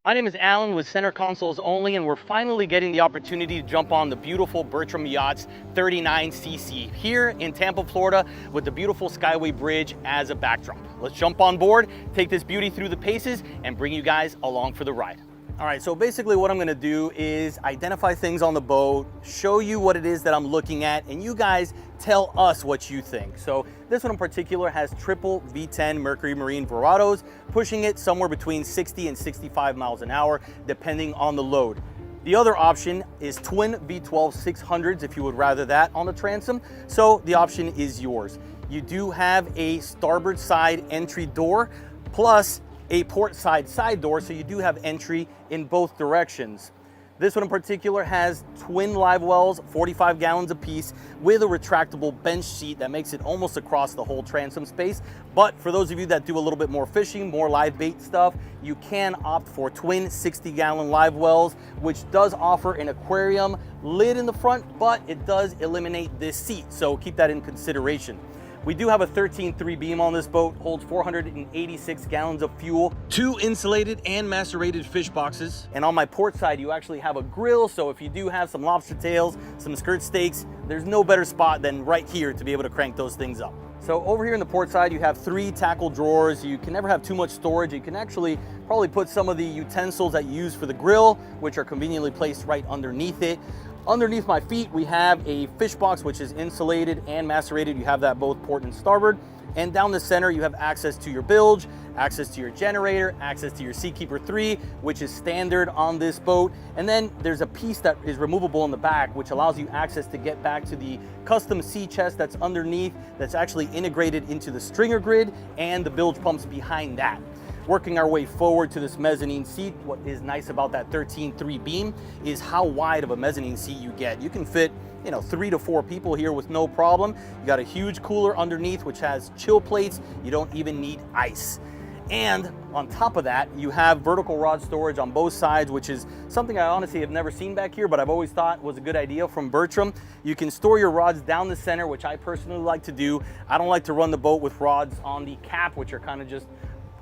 My name is Alan with Center Consoles Only, and we're finally getting the opportunity to jump on the beautiful Bertram Yachts 39cc here in Tampa, Florida, with the beautiful Skyway Bridge as a backdrop. Let's jump on board, take this beauty through the paces, and bring you guys along for the ride. All right, so basically what I'm gonna do is identify things on the boat, show you what it is that I'm looking at, and you guys tell us what you think. So this one in particular has triple V10 Mercury Marine Verados, pushing it somewhere between 60 and 65 miles an hour, depending on the load. The other option is twin V12 600s if you would rather that on the transom. So the option is yours. You do have a starboard side entry door, plus a port side door, so you do have entry in both directions. This one in particular has twin live wells, 45 gallons apiece, with a retractable bench seat that makes it almost across the whole transom space. But for those of you that do a little bit more fishing, more live bait stuff, you can opt for twin 60-gallon live wells, which does offer an aquarium lid in the front, but it does eliminate this seat, so keep that in consideration. We do have a 13.3 beam on this boat, holds 486 gallons of fuel, 2 insulated and macerated fish boxes. And on my port side, you actually have a grill, so if you do have some lobster tails, some skirt steaks, there's no better spot than right here to be able to crank those things up. So over here in the port side, you have 3 tackle drawers. You can never have too much storage. You can actually probably put some of the utensils that you use for the grill, which are conveniently placed right underneath it. Underneath my feet, we have a fish box, which is insulated and macerated. You have that both port and starboard. And down the center, you have access to your bilge, access to your generator, access to your Seakeeper 3, which is standard on this boat. And then there's a piece that is removable in the back, which allows you access to get back to the custom sea chest that's underneath, that's actually integrated into the stringer grid and the bilge pumps behind that. Working our way forward to this mezzanine seat, what is nice about that 13.3 beam is how wide of a mezzanine seat you get. You can fit 3 to 4 people here with no problem. You got a huge cooler underneath, which has chill plates. You don't even need ice. And on top of that, you have vertical rod storage on both sides, which is something I honestly have never seen back here, but I've always thought was a good idea from Bertram. You can store your rods down the center, which I personally like to do. I don't like to run the boat with rods on the cap, which are kind of just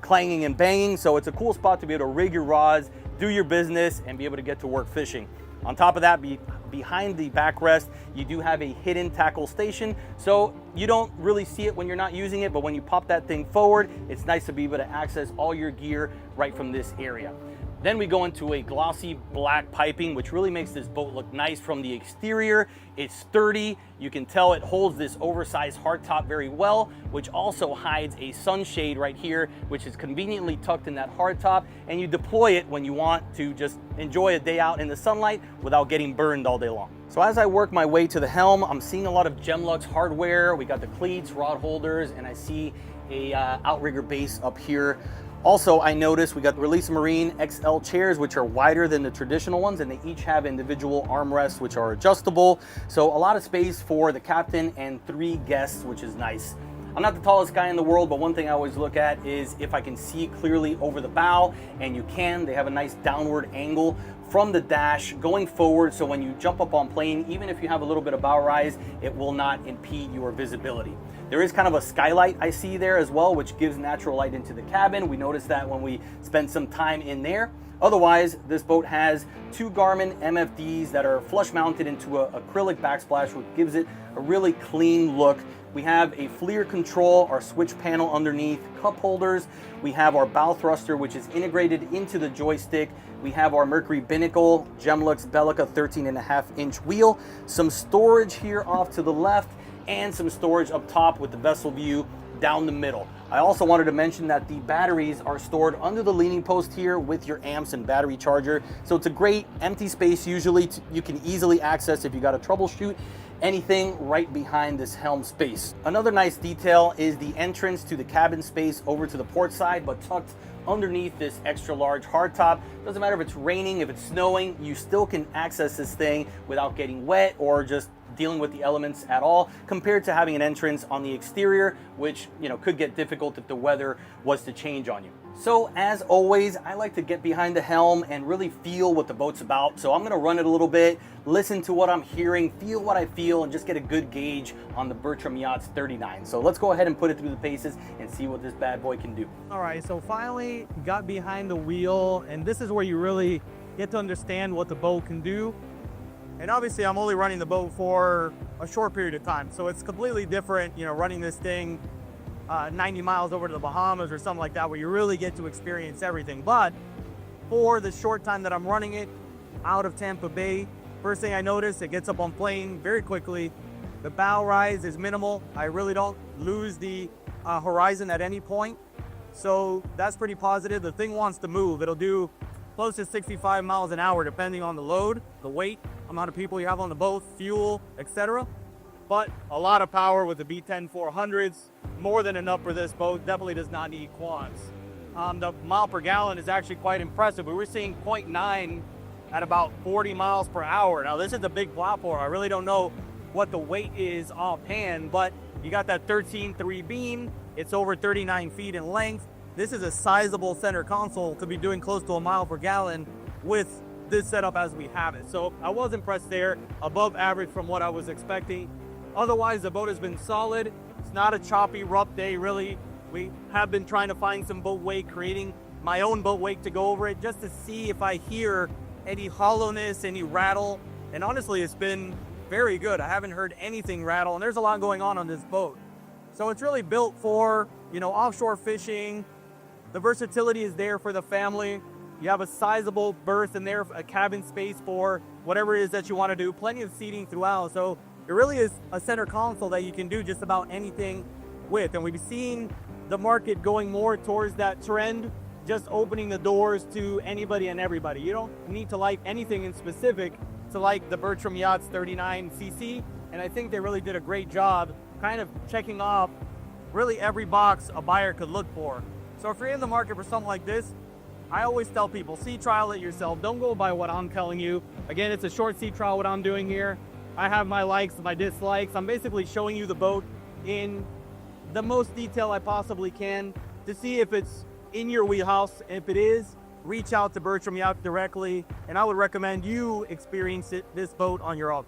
clanging and banging, so it's a cool spot to be able to rig your rods, do your business, and be able to get to work fishing. On top of that, behind the backrest, you do have a hidden tackle station, so you don't really see it when you're not using it, but when you pop that thing forward, it's nice to be able to access all your gear right from this area. Then we go into a glossy black piping, which really makes this boat look nice from the exterior. It's sturdy. You can tell it holds this oversized hardtop very well, which also hides a sunshade right here, which is conveniently tucked in that hardtop, and you deploy it when you want to just enjoy a day out in the sunlight without getting burned all day long. So as I work my way to the helm, I'm seeing a lot of Gemlux hardware. We got the cleats, rod holders, and I see a outrigger base up here. Also, I noticed we got Release Marine XL chairs, which are wider than the traditional ones, and they each have individual armrests, which are adjustable. So a lot of space for the captain and 3 guests, which is nice. I'm not the tallest guy in the world, but one thing I always look at is if I can see clearly over the bow, and you can. They have a nice downward angle from the dash going forward, so when you jump up on plane, even if you have a little bit of bow rise, it will not impede your visibility. There is kind of a skylight I see there as well, which gives natural light into the cabin. We noticed that when we spent some time in there. Otherwise, this boat has 2 Garmin MFDs that are flush mounted into an acrylic backsplash, which gives it a really clean look. We have a FLIR control, our switch panel underneath, cup holders. We have our bow thruster, which is integrated into the joystick. We have our Mercury Binnacle Gemlux Bellica 13.5-inch wheel. Some storage here off to the left, and some storage up top with the vessel view down the middle. I also wanted to mention that the batteries are stored under the leaning post here with your amps and battery charger. So it's a great empty space usually you can easily access if you got to troubleshoot anything right behind this helm space. Another nice detail is the entrance to the cabin space over to the port side, but tucked underneath this extra large hardtop. Doesn't matter if it's raining, if it's snowing, you still can access this thing without getting wet or just dealing with the elements at all, compared to having an entrance on the exterior, which could get difficult if the weather was to change on you. So as always, I like to get behind the helm and really feel what the boat's about. So I'm gonna run it a little bit, listen to what I'm hearing, feel what I feel, and just get a good gauge on the Bertram Yachts 39. So let's go ahead and put it through the paces and see what this bad boy can do. All right, so finally got behind the wheel, and this is where you really get to understand what the boat can do. And obviously I'm only running the boat for a short period of time, so it's completely different, you know, running this thing 90 miles over to the Bahamas or something like that, where you really get to experience everything. But for the short time that I'm running it out of Tampa Bay, first thing I noticed, it gets up on plane very quickly. The bow rise is minimal. I really don't lose the horizon at any point. So that's pretty positive. The thing wants to move. It'll do close to 65 miles an hour depending on the load, the weight, amount of people you have on the boat, fuel, etc. But a lot of power with the B10 400s, more than enough for this boat. Definitely does not need quads. The mile per gallon is actually quite impressive. We were seeing 0.9 at about 40 miles per hour. Now this is a big platform. I really don't know what the weight is offhand, but you got that 13.3 beam. It's over 39 feet in length. This is a sizable center console to be doing close to a mile per gallon with this setup as we have it. So I was impressed there, above average from what I was expecting. Otherwise, the boat has been solid. It's not a choppy, rough day, really. We have been trying to find some boat wake, creating my own boat wake to go over it, just to see if I hear any hollowness, any rattle. And honestly, it's been very good. I haven't heard anything rattle, and there's a lot going on this boat. So it's really built for, you know, offshore fishing. The versatility is there for the family. You have a sizable berth in there, a cabin space for whatever it is that you want to do. Plenty of seating throughout. So it really is a center console that you can do just about anything with. And we've seen the market going more towards that trend, just opening the doors to anybody and everybody. You don't need to like anything in specific to like the Bertram Yachts 39cc. And I think they really did a great job kind of checking off really every box a buyer could look for. So if you're in the market for something like this, I always tell people, see trial it yourself. Don't go by what I'm telling you. Again, it's a short sea trial what I'm doing here. I have my likes, my dislikes. I'm basically showing you the boat in the most detail I possibly can to see if it's in your wheelhouse. If it is, reach out to Bertram Yacht directly, and I would recommend you experience this boat on your own.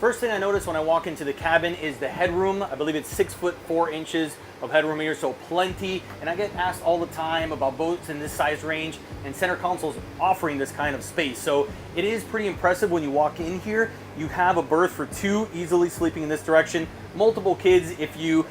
First thing I notice when I walk into the cabin is the headroom. I believe it's 6'4" of headroom here, so plenty. And I get asked all the time about boats in this size range, and center consoles offering this kind of space. So it is pretty impressive when you walk in here. You have a berth for two, easily sleeping in this direction. Multiple kids if you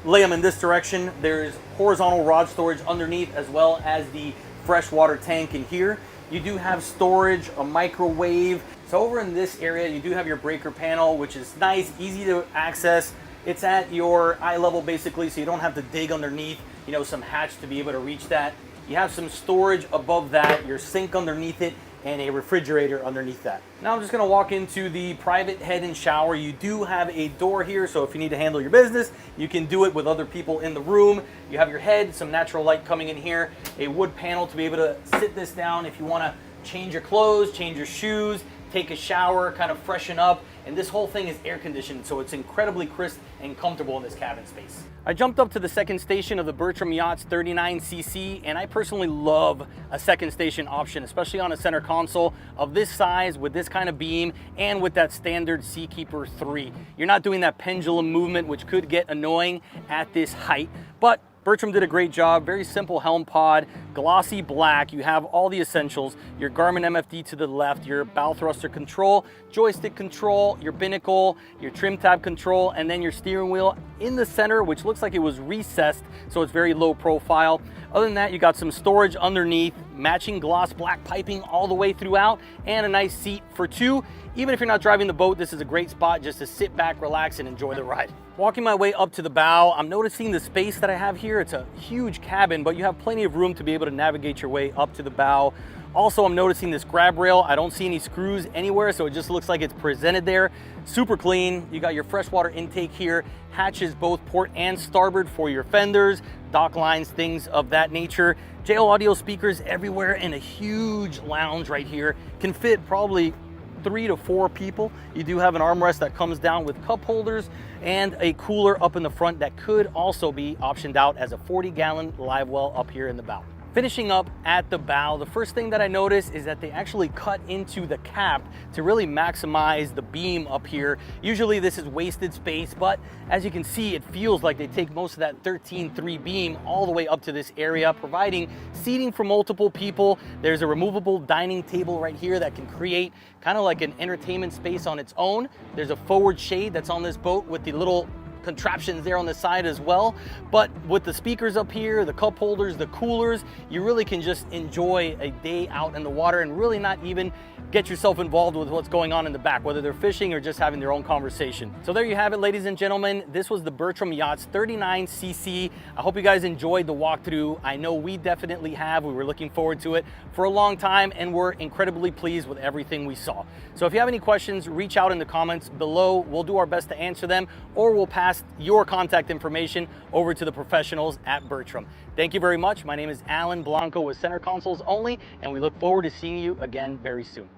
lay them in this direction. There's horizontal rod storage underneath, as well as the freshwater tank in here. You do have storage, a microwave. So over in this area, you do have your breaker panel, which is nice, easy to access. It's at your eye level basically, so you don't have to dig underneath, you know, some hatch to be able to reach that. You have some storage above that, your sink underneath it, and a refrigerator underneath that. Now I'm just gonna walk into the private head and shower. You do have a door here, so if you need to handle your business, you can do it with other people in the room. You have your head, some natural light coming in here, a wood panel to be able to sit this down if you wanna change your clothes, change your shoes, take a shower, kind of freshen up. And this whole thing is air conditioned, so it's incredibly crisp and comfortable in this cabin space. I jumped up to the second station of the Bertram Yachts 39cc, and I personally love a second station option, especially on a center console of this size with this kind of beam and with that standard Seakeeper 3. You're not doing that pendulum movement, which could get annoying at this height, but Bertram did a great job. Very simple helm pod, glossy black. You have all the essentials, your Garmin MFD to the left, your bow thruster control, joystick control, your binnacle, your trim tab control, and then your steering wheel in the center, which looks like it was recessed, so it's very low profile. Other than that, you got some storage underneath, matching gloss black piping all the way throughout, and a nice seat for two. Even if you're not driving the boat, this is a great spot just to sit back, relax, and enjoy the ride. Walking my way up to the bow, I'm noticing the space that I have here. It's a huge cabin, but you have plenty of room to be able to navigate your way up to the bow. Also, I'm noticing this grab rail. I don't see any screws anywhere, so it just looks like it's presented there. Super clean. You got your freshwater intake here, hatches both port and starboard for your fenders, dock lines, things of that nature. JL audio speakers everywhere, and a huge lounge right here. Can fit probably 3 to 4 people. You do have an armrest that comes down with cup holders and a cooler up in the front that could also be optioned out as a 40-gallon live well up here in the bow. Finishing up at the bow, the first thing that I noticed is that they actually cut into the cap to really maximize the beam up here. Usually this is wasted space, but as you can see, it feels like they take most of that 13.3 beam all the way up to this area, providing seating for multiple people. There's a removable dining table right here that can create kind of like an entertainment space on its own. There's a forward shade that's on this boat with the little contraptions there on the side as well. But with the speakers up here, the cup holders, the coolers, you really can just enjoy a day out in the water and really not even get yourself involved with what's going on in the back, whether they're fishing or just having their own conversation. So there you have it, ladies and gentlemen. This was the Bertram Yachts 39cc. I hope you guys enjoyed the walkthrough. I know we definitely have. We were looking forward to it for a long time, and we're incredibly pleased with everything we saw. So if you have any questions, reach out in the comments below. We'll do our best to answer them, or we'll pass your contact information over to the professionals at Bertram. Thank you very much. My name is Alan Blanco with Center Consoles Only, and we look forward to seeing you again very soon.